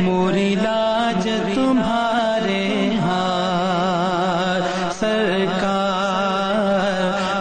موری لاج تمہارے ہاتھ سرکار،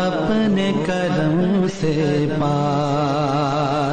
اپنے کرم سے پار،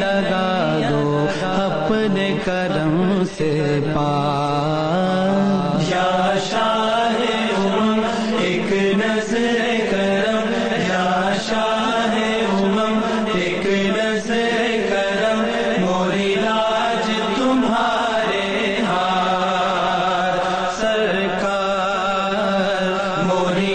لگا دو اپنے کرم سے پار۔ یا شاہ امم ایک نظر کرم، یا شاہ امم ایک نظر کرم، موری لاج تمہارے ہاتھ سرکار، موری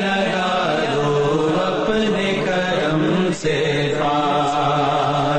لگا دو اپنے کرم سے پار،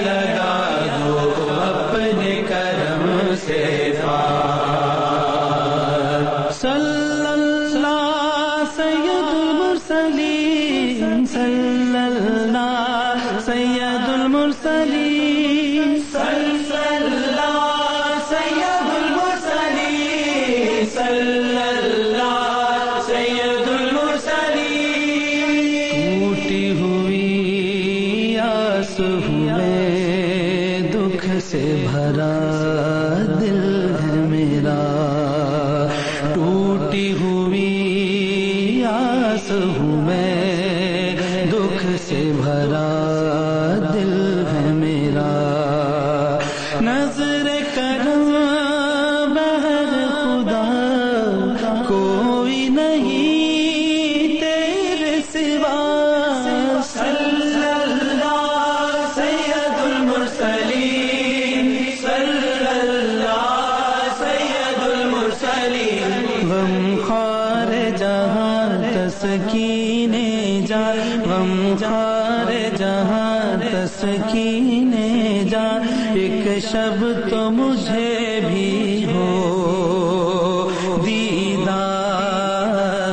لگا دو اپنے کرم سے پار۔ صلی اللہ سید المرسلین، صلی اللہ سید المرسلین، صلی اللہ سید المرسلین، صلی اللہ سید المرسلین۔ ٹوٹی ہوئی آس ہوئے دکھ سے بھرا دل ہے میرا، ٹوٹی ہوئی آس ہوں میں دکھ سے بھرا دل ہے میرا، نظر کرم بہر خدا کوئی نہیں تیرے سوا، صلی اللہ سید المرسلین، صلی اللہ سید المرسلین۔ غم خوار جہاں تسکین جان، غم خوار جہاں تسکین جان، ایک شب تو مجھے بھی ہو دیدار،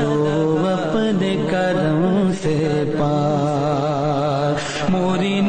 دو اپنے کرم سے پار، موری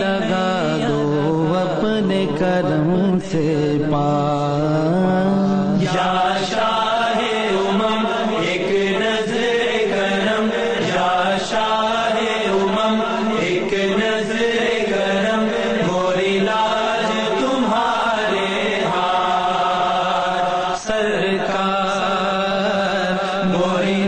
لگا دو اپنے کرم سے پار۔ یا شاہ امم ایک نظر کرم، یا شاہ امم ایک نظر کرم، موری لاج تمہارے ہاتھ سرکار، موری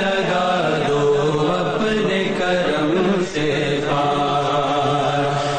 لگا دو اپنے کرم سے پار،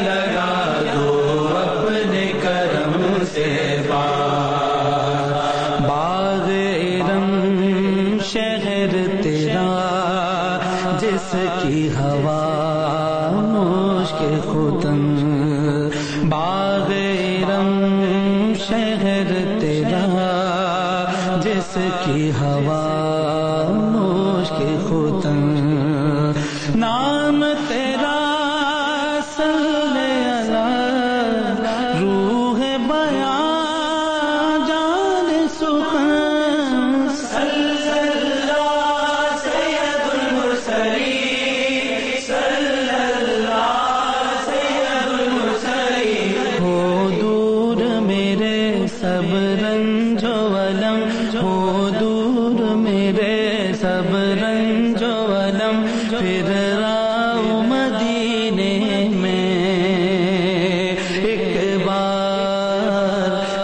لگا دو اپنے کرم سے پار۔ باغ ارم شہر تیرا جس کی ہوا مشک ختم، باغ ارم شہر تیرا جس کی ہوا مشک ختم، نام تیرا صلی اللہ روح بیان جان سخن، صلی اللہ سید المرسلین، صلی اللہ سید المرسلین۔ ہو دور میرے سب رنج و علم، ہو دور میرے سب رنج و علم، پھر راؤ مدینے میں ایک بار،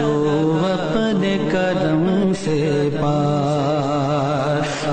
دو اپنے کرم سے پار،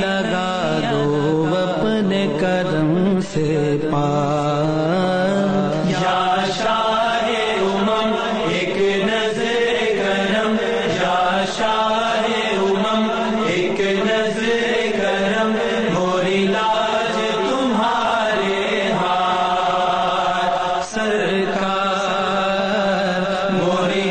لگا دو اپنے کرم سے پار۔ یا شاہ امم ایک نظر کرم، یا شاہ امم ایک نظر کرم، موری لاج تمہارے ہاتھ سرکار، موری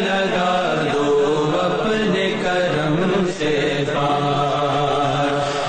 لگا دو اپنے کرم سے پار،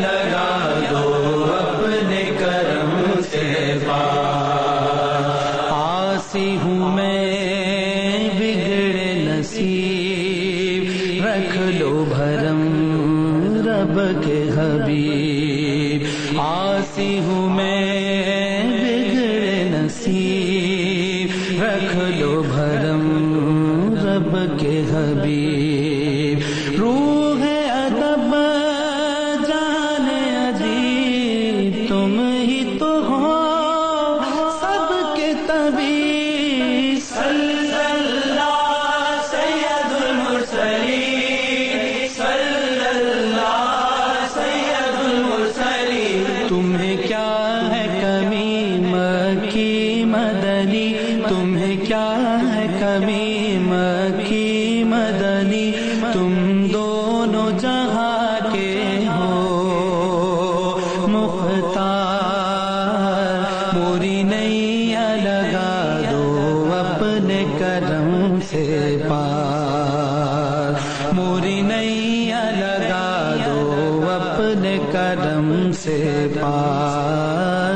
لگا دو اپنے کرم سے پار۔ آسی ہوں میں بگڑے نصیب، رکھ لو بھرم رب کے حبیب، آسی ہوں میں بگڑے نصیب، رکھ رکھ لو بھرم رب کے حبیب، روح ادب جان ادیب، تم ہی تو ہو سب کے طبیب، صلی اللہ سید المرسلین، صلی اللہ سید المرسلین، تمہیں کیا ہے کمی مکی مدنی، تمہیں کیا ہے کمی مکی مدنی، تم دونوں جہاں کے ہو مختار، موری نیا لگا دو اپنے کرم سے پار، موری نیا لگا دو اپنے کرم سے پار،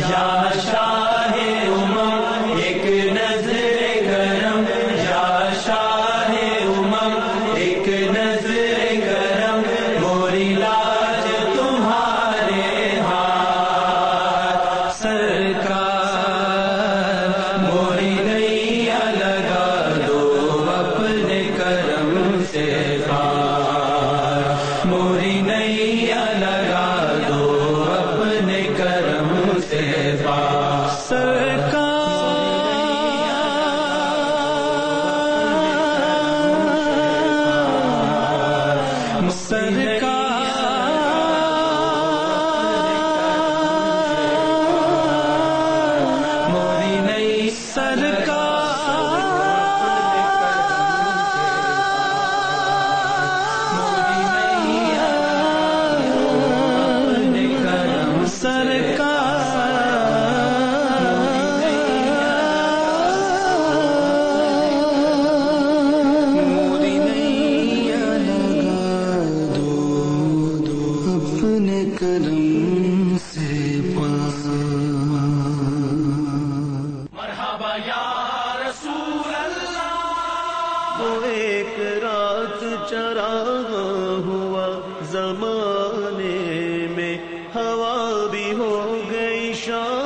یا شاہ امم ایک نظر کرم، یا شاہ امم ایک نظر کرم، موری لاج تمہارے ہاتھ، سرکار موری نیا لگا دو اپنے کرم سے پار، موری نیا لگا دو اپنے کرم سے پار، سرکار موری نئی کرم سے مرحبا یا رسول اللہ، وہ ایک رات چراغا ہوا زمانے میں، ہوا بھی ہو گئی شام